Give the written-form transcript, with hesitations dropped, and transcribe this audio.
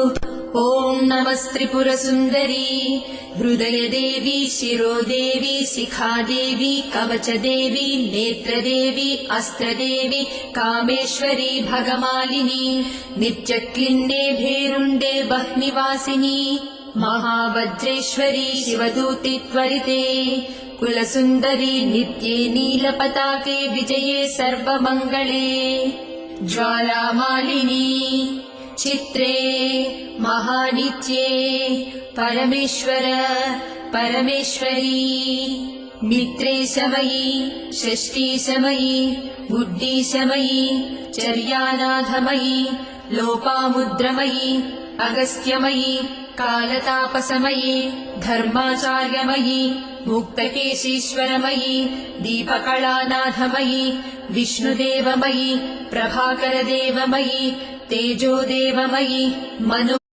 ॐ नमस्त्रिपुरसुन्दरी हृदयदेवी शिरोदेवी शिखादेवी कवचदेवी नेत्रदेवी अस्त्रदेवी कामेश्वरी भगमालिनी नित्यक्लिन्ने भेरुण्डे बह्निवासिनी महावज्रेश्वरी शिवदूति त्वरिते कुलसुन्दरी नित्ये नीलपताके विजये सर्वमङ्गले ज्वालामालिनी चित्रे महानित्ये परमेश्वर परमेश्वरी मित्रेशमयी षष्ठीशमयी बुद्धिशमयी चर्यानाथमयी लोपामुद्रमयी अगस्त्यमयी कालतापसमयी धर्माचार्यमयी मुक्तकेशीश्वरमयी दीपकलानाथमयी विष्णुदेवमयी प्रभाकरदेवमयी तेजोदेवमयी मनु